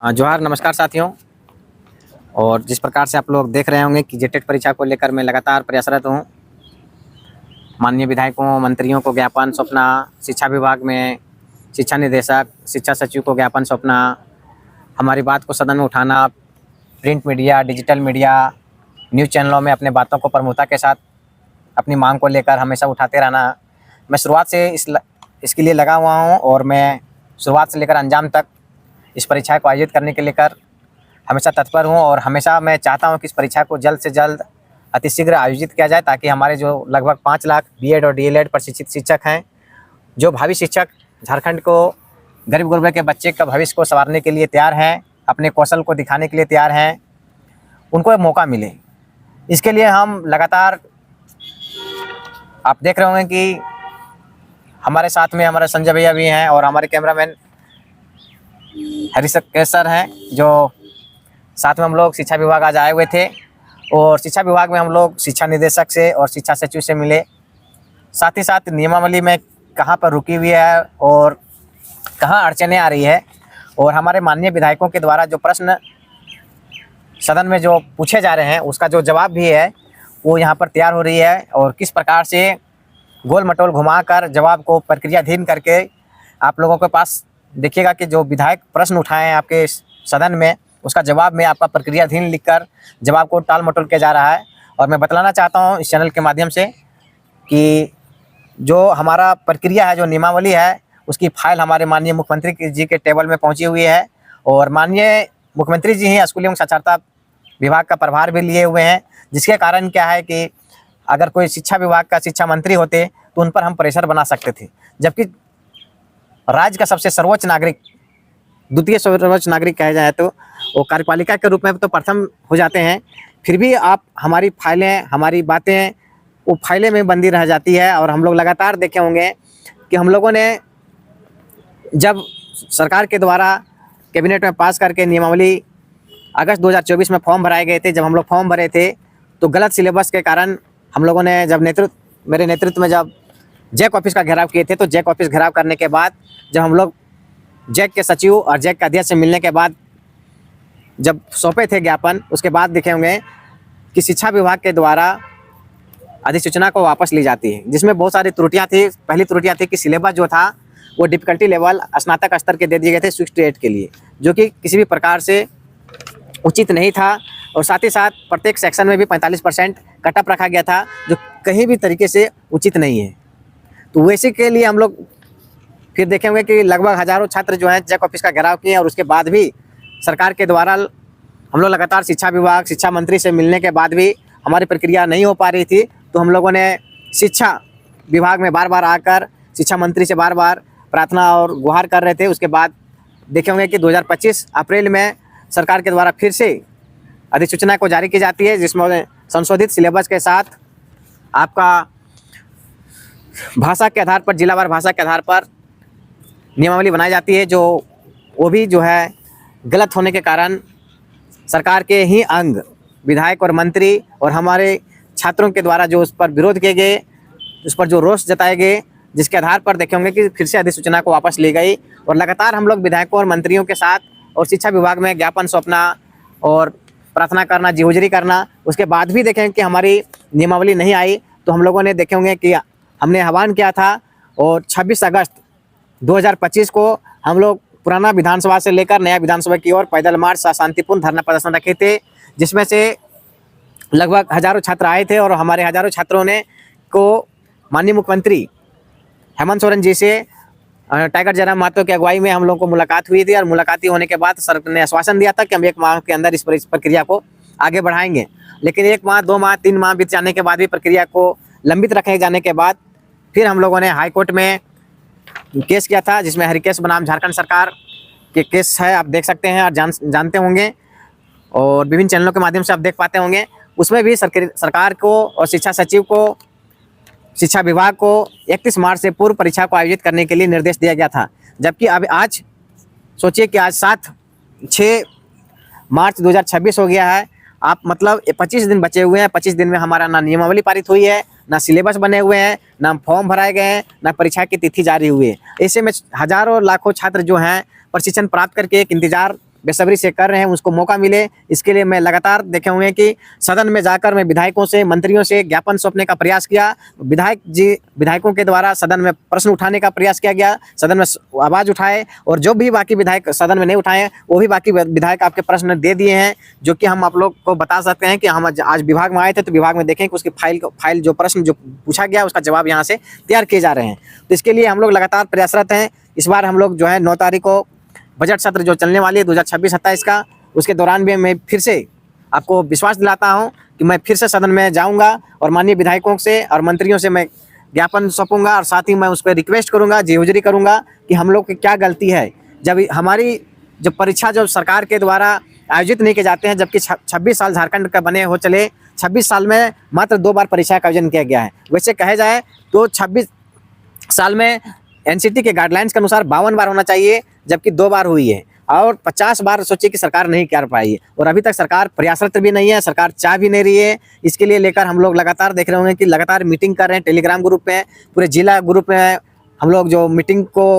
जोहार नमस्कार साथियों। और जिस प्रकार से आप लोग देख रहे होंगे कि जेटेट परीक्षा को लेकर मैं लगातार प्रयासरत हूँ। माननीय विधायकों, मंत्रियों को ज्ञापन सौंपना, शिक्षा विभाग में शिक्षा निदेशक, शिक्षा सचिव को ज्ञापन सौंपना, हमारी बात को सदन में उठाना, print media, digital media, news चैनलों में अपने बातों को प्रमुखता के साथ अपनी मांग को लेकर हमेशा उठाते रहना। मैं शुरुआत से इसके लिए लगा हुआ हूँ और मैं शुरुआत से लेकर अंजाम तक इस परीक्षा को आयोजित करने के लेकर हमेशा तत्पर हूँ। और हमेशा मैं चाहता हूँ कि इस परीक्षा को जल्द से जल्द अतिशीघ्र आयोजित किया जाए, ताकि हमारे जो लगभग 5 लाख बीएड और डीएलएड प्रशिक्षित शिक्षक हैं, जो भावी शिक्षक झारखंड को गरीब गुरबे के बच्चे का भविष्य को संवारने के लिए तैयार हैं, अपने कौशल को दिखाने के लिए तैयार हैं, उनको एक मौका मिले। इसके लिए हम लगातार, आप देख रहे होंगे कि हमारे साथ में हमारे संजय भैया भी हैं और हमारे कैमरामैन हरीश सर हैं, जो साथ में हम लोग शिक्षा विभाग आज आए हुए थे। और शिक्षा विभाग में हम लोग शिक्षा निदेशक से और शिक्षा सचिव से मिले। साथ ही साथ नियमावली में कहाँ पर रुकी हुई है और कहाँ अड़चनें आ रही है, और हमारे माननीय विधायकों के द्वारा जो प्रश्न सदन में जो पूछे जा रहे हैं उसका जो जवाब भी है वो यहाँ पर तैयार हो रही है। और किस प्रकार से गोल मटोल घुमाकर जवाब को प्रक्रियाधीन करके आप लोगों के पास देखिएगा कि जो विधायक प्रश्न उठाए हैं आपके सदन में, उसका जवाब में आपका प्रक्रियाधीन लिखकर जवाब को टाल मटोल किया जा रहा है। और मैं बतलाना चाहता हूं इस चैनल के माध्यम से कि जो हमारा प्रक्रिया है, जो नियमावली है, उसकी फाइल हमारे माननीय मुख्यमंत्री जी के टेबल में पहुंची हुई है। और माननीय मुख्यमंत्री जी ही स्कूल एवं साक्षरता विभाग का प्रभार भी लिए हुए हैं, जिसके कारण क्या है कि अगर कोई शिक्षा विभाग का शिक्षा मंत्री होते तो उन पर हम प्रेशर बना सकते थे। जबकि राज्य का सबसे सर्वोच्च नागरिक, द्वितीय सर्वोच्च नागरिक कहा जाए तो वो कार्यपालिका के रूप में तो प्रथम हो जाते हैं, फिर भी आप हमारी फाइलें, हमारी बातें वो फाइलें में बंदी रह जाती है। और हम लोग लगातार देखे होंगे कि हम लोगों ने जब सरकार के द्वारा कैबिनेट में पास करके नियमावली अगस्त 2024 में फॉर्म भराए गए थे, जब हम लोग फॉर्म भरे थे तो गलत सिलेबस के कारण हम लोगों ने जब मेरे नेतृत्व में जब जैक ऑफिस का घेराव किए थे, तो जैक ऑफिस घेराव करने के बाद जब हम लोग जैक के सचिव और जैक के अध्यक्ष से मिलने के बाद जब सौंपे थे ज्ञापन, उसके बाद देखे होंगे कि शिक्षा विभाग के द्वारा अधिसूचना को वापस ली जाती है, जिसमें बहुत सारी त्रुटियां थी। पहली त्रुटियां थी कि सिलेबस जो था वो डिफिकल्टी लेवल स्नातक स्तर के दे दिए गए थे 6 to 8 के लिए, जो कि किसी भी प्रकार से उचित नहीं था। और साथ ही साथ प्रत्येक सेक्शन में भी 45% कटअप रखा गया था, जो कहीं भी तरीके से उचित नहीं है। तो वैसे के लिए हम लोग फिर देखेंगे कि लगभग हज़ारों छात्र जो हैं जैक ऑफिस का घेराव किए, और उसके बाद भी सरकार के द्वारा हम लोग लगातार शिक्षा विभाग, शिक्षा मंत्री से मिलने के बाद भी हमारी प्रक्रिया नहीं हो पा रही थी। तो हम लोगों ने शिक्षा विभाग में बार बार आकर शिक्षा मंत्री से बार बार प्रार्थना और गुहार कर रहे थे। उसके बाद देखे होंगे कि 2025 अप्रैल में सरकार के द्वारा फिर से अधिसूचना को जारी की जाती है, जिसमें संशोधित सिलेबस के साथ आपका भाषा के आधार पर, जिलावार भाषा के आधार पर नियमावली बनाई जाती है, जो वो भी जो है गलत होने के कारण सरकार के ही अंग, विधायक और मंत्री और हमारे छात्रों के द्वारा जो उस पर विरोध किए गए, उस पर जो रोष जताए गए, जिसके आधार पर देखे होंगे कि फिर से अधिसूचना को वापस ली गई। और लगातार हम लोग विधायकों और मंत्रियों के साथ और शिक्षा विभाग में ज्ञापन सौंपना और प्रार्थना करना, जीहुजरी करना, उसके बाद भी देखें कि हमारी नियमावली नहीं आई। तो हम लोगों ने देखे होंगे कि हमने आह्वान किया था, और 26 अगस्त 2025 को हम लोग पुराना विधानसभा से लेकर नया विधानसभा की ओर पैदल मार्च, शांतिपूर्ण धरना प्रदर्शन रखे थे, जिसमें से लगभग हज़ारों छात्र आए थे। और हमारे हज़ारों छात्रों ने को माननीय मुख्यमंत्री हेमंत सोरेन जी से टाइगर जयराम महतो की अगुवाई में हम लोगों को मुलाकात हुई थी। और मुलाकात होने के बाद सर ने आश्वासन दिया था कि हम 1 माह के अंदर इस प्रक्रिया को आगे बढ़ाएंगे। लेकिन 1 माह, 2 माह, 3 माह बीत जाने के बाद भी प्रक्रिया को लंबित रखे जाने के बाद फिर हम लोगों ने हाई कोर्ट में केस किया था, जिसमें हरिकेश बनाम झारखंड सरकार के केस है, आप देख सकते हैं और जानते होंगे, और विभिन्न चैनलों के माध्यम से आप देख पाते होंगे। उसमें भी सरकार को और शिक्षा सचिव को, शिक्षा विभाग को 31 मार्च से पूर्व परीक्षा को आयोजित करने के लिए निर्देश दिया गया था। जबकि अब आज सोचिए कि आज 6 मार्च 2026 हो गया है। आप मतलब 25 दिन बचे हुए हैं। 25 दिन में हमारा ना नियमावली पारित हुई है, ना सिलेबस बने हुए हैं, ना फॉर्म भराए गए हैं, ना परीक्षा की तिथि जारी हुई है। ऐसे में हज़ारों लाखों छात्र जो हैं प्रशिक्षण प्राप्त करके एक इंतजार बेसब्री से कर रहे हैं उसको मौका मिले, इसके लिए मैं लगातार देखे हुए हैं कि सदन में जाकर मैं विधायकों से, मंत्रियों से ज्ञापन सौंपने का प्रयास किया। विधायकों के द्वारा सदन में प्रश्न उठाने का प्रयास किया गया, सदन में आवाज़ उठाए, और जो भी बाकी विधायक सदन में नहीं उठाए वो भी बाकी विधायक आपके प्रश्न दे दिए हैं, जो कि हम आप लोग को बता सकते हैं कि हम आज विभाग में आए थे तो विभाग में देखें कि उसकी फाइल जो प्रश्न जो पूछा गया उसका जवाब यहाँ से तैयार किए जा रहे हैं। तो इसके लिए हम लोग लगातार प्रयासरत हैं। इस बार हम लोग जो है 9 तारीख को बजट सत्र जो चलने वाली है 2026-27 का, उसके दौरान भी मैं फिर से आपको विश्वास दिलाता हूं कि मैं फिर से सदन में जाऊंगा और माननीय विधायकों से और मंत्रियों से मैं ज्ञापन सौंपूंगा, और साथ ही मैं उस पर रिक्वेस्ट करूंगा, जेहुजरी करूंगा कि हम लोग की क्या गलती है जब हमारी जो परीक्षा जो सरकार के द्वारा आयोजित नहीं किए जाते हैं, जबकि 26 साल झारखंड का बने हो चले, 26 साल में मात्र 2 बार परीक्षा का आयोजन किया गया है। वैसे कहे जाए तो 26 साल में एनसीटी के गाइडलाइंस के अनुसार 52 बार होना चाहिए, जबकि 2 बार हुई है, और 50 बार सोचिए कि सरकार नहीं कर पाई है, और अभी तक सरकार प्रयासरत भी नहीं है, सरकार चाह भी नहीं रही है। इसके लिए लेकर हम लोग लगातार देख रहे होंगे कि लगातार मीटिंग कर रहे हैं, टेलीग्राम ग्रुप में, पूरे जिला ग्रुप में हम लोग जो मीटिंग को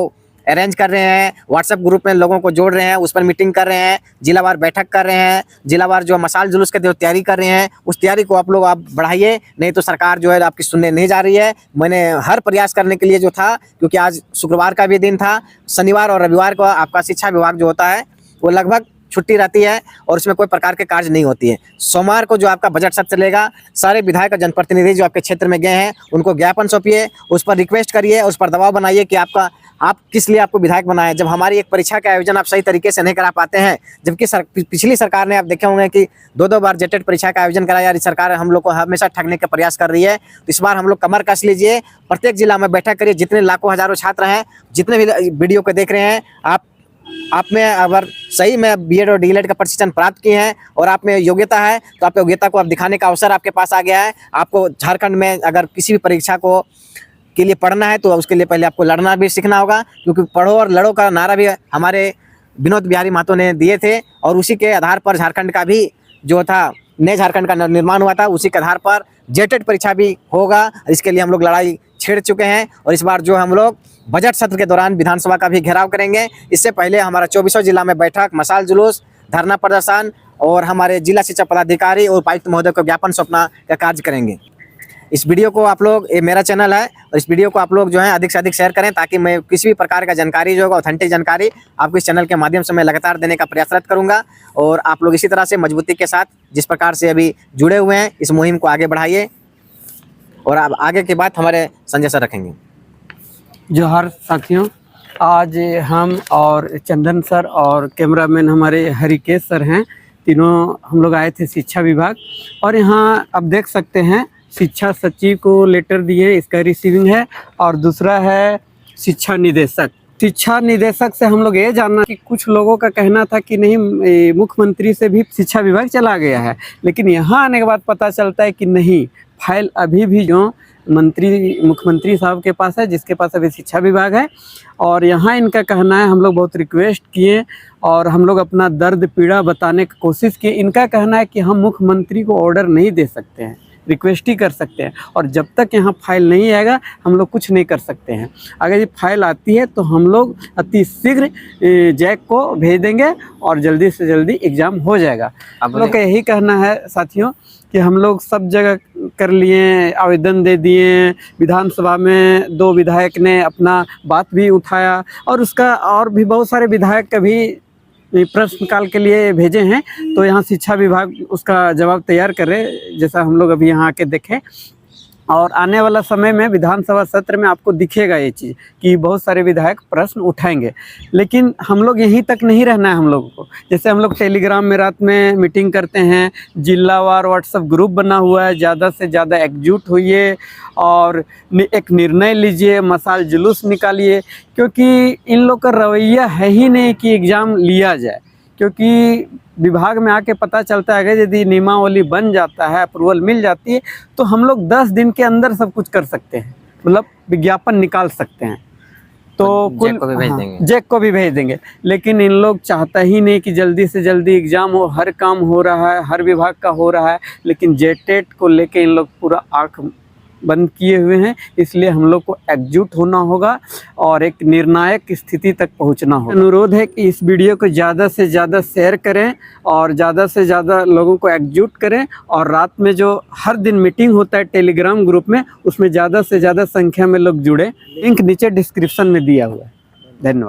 अरेंज कर रहे हैं, व्हाट्सएप ग्रुप में लोगों को जोड़ रहे हैं, उस पर मीटिंग कर रहे हैं, जिलावार बैठक कर रहे हैं, जिलावार जो मसाल जुलूस के जो तैयारी कर रहे हैं उस तैयारी को आप लोग बढ़ाइए, नहीं तो सरकार जो है आपकी सुनने नहीं जा रही है। मैंने हर प्रयास करने के लिए जो था, क्योंकि आज शुक्रवार का भी दिन था, शनिवार और रविवार को आपका शिक्षा विभाग जो होता है वो लगभग छुट्टी रहती है और उसमें कोई प्रकार के कार्य नहीं होती है। सोमवार को जो आपका बजट सत्र चलेगा, सारे विधायक और जनप्रतिनिधि जो आपके क्षेत्र में गए हैं उनको ज्ञापन सौंपिए, उस पर रिक्वेस्ट करिए, उस पर दबाव बनाइए कि आप किस लिए आपको विधायक बनाए, जब हमारी एक परीक्षा का आयोजन आप सही तरीके से नहीं करा पाते हैं। जबकि पिछली सरकार ने आप देखे होंगे कि 2-2 बार जेटेट परीक्षा का आयोजन कराया, सरकार हम लोग को हमेशा ठगने का प्रयास कर रही है। तो इस बार हम लोग कमर कस लीजिए, प्रत्येक जिला में बैठक करिए, जितने लाखों हजारों छात्र हैं, जितने भी वीडियो को देख रहे हैं, आप में अगर सही में बीएड और डीएलएड का प्रशिक्षण प्राप्त किए हैं और आप में योग्यता है, तो आप योग्यता को आप दिखाने का अवसर आपके पास आ गया है। आपको झारखंड में अगर किसी भी परीक्षा के लिए पढ़ना है तो उसके लिए पहले आपको लड़ना भी सीखना होगा, क्योंकि पढ़ो और लड़ो का नारा भी हमारे विनोद बिहारी महतो ने दिए थे, और उसी के आधार पर झारखंड का भी जो था नए झारखंड का निर्माण हुआ था, उसी के आधार पर जेटेट परीक्षा भी होगा। इसके लिए हम लोग लड़ाई छेड़ चुके हैं, और इस बार जो हम लोग बजट सत्र के दौरान विधानसभा का भी घेराव करेंगे। इससे पहले हमारा 24 जिला में बैठक, मसाल जुलूस, धरना प्रदर्शन और हमारे जिला शिक्षा पदाधिकारी और उपायुक्त महोदय को ज्ञापन सौंपना का कार्य करेंगे। इस वीडियो को आप लोग, ये मेरा चैनल है, और इस वीडियो को आप लोग जो है अधिक से अधिक शेयर करें, ताकि मैं किसी भी प्रकार का जानकारी जो होगा, ऑथेंटिक जानकारी आपको इस चैनल के माध्यम से मैं लगातार देने का प्रयासरत करूंगा। और आप लोग इसी तरह से मजबूती के साथ जिस प्रकार से अभी जुड़े हुए हैं, इस मुहिम को आगे बढ़ाइए, और अब आगे की बात हमारे संजय सर रखेंगे। जोहार साथियों, आज हम और चंदन सर और कैमरामैन हमारे हरिकेश सर हैं, तीनों हम लोग आए थे शिक्षा विभाग, और यहाँ अब देख सकते हैं शिक्षा सचिव को लेटर दिए, इसका रिसीविंग है, और दूसरा है शिक्षा निदेशक। शिक्षा निदेशक से हम लोग ये जानना कि कुछ लोगों का कहना था कि नहीं, मुख्यमंत्री से भी शिक्षा विभाग चला गया है, लेकिन यहाँ आने के बाद पता चलता है कि नहीं, फाइल अभी भी जो मुख्यमंत्री साहब के पास है, जिसके पास अभी शिक्षा विभाग है। और यहाँ इनका कहना है, हम लोग बहुत रिक्वेस्ट किए और हम लोग अपना दर्द पीड़ा बताने की कोशिश किए। इनका कहना है कि हम मुख्यमंत्री को ऑर्डर नहीं दे सकते हैं, रिक्वेस्ट ही कर सकते हैं, और जब तक यहाँ फाइल नहीं आएगा हम लोग कुछ नहीं कर सकते हैं। अगर ये फाइल आती है तो हम लोग अति शीघ्र जैक को भेज देंगे और जल्दी से जल्दी एग्ज़ाम हो जाएगा। हम लोग का यही कहना है साथियों कि हम लोग सब जगह कर लिए, आवेदन दे दिए, विधानसभा में 2 विधायक ने अपना बात भी उठाया, और उसका और भी बहुत सारे विधायक कभी प्रश्नकाल के लिए भेजे हैं, तो यहाँ शिक्षा विभाग उसका जवाब तैयार करे, जैसा हम लोग अभी यहाँ आके देखें। और आने वाला समय में विधानसभा सत्र में आपको दिखेगा ये चीज़ कि बहुत सारे विधायक प्रश्न उठाएंगे। लेकिन हम लोग यहीं तक नहीं रहना है हम लोगों को। जैसे हम लोग टेलीग्राम में रात में मीटिंग करते हैं, जिलावार व्हाट्सएप ग्रुप बना हुआ है, ज़्यादा से ज़्यादा एकजुट होइए और एक निर्णय लीजिए, मसाल जुलूस निकालिए, क्योंकि इन लोग का रवैया है ही नहीं कि एग्ज़ाम लिया जाए। क्योंकि विभाग में आके पता चलता है कि यदि नियमावली बन जाता है, अप्रूवल मिल जाती है, तो हम लोग 10 दिन के अंदर सब कुछ कर सकते हैं, मतलब विज्ञापन निकाल सकते हैं। तो जैक को भी भेज देंगे, जैक को भी भेज देंगे। लेकिन इन लोग चाहता ही नहीं कि जल्दी से जल्दी एग्ज़ाम हो। हर काम हो रहा है, हर विभाग का हो रहा है, लेकिन जेटेट को लेके इन लोग पूरा आँख बंद किए हुए हैं, इसलिए हम लोग को एकजुट होना होगा और एक निर्णायक स्थिति तक पहुंचना होगा। अनुरोध है कि इस वीडियो को ज़्यादा से ज़्यादा शेयर करें और ज़्यादा से ज़्यादा लोगों को एकजुट करें, और रात में जो हर दिन मीटिंग होता है टेलीग्राम ग्रुप में, उसमें ज़्यादा से ज़्यादा संख्या में लोग जुड़े। लिंक नीचे डिस्क्रिप्शन में दिया हुआ है। धन्यवाद।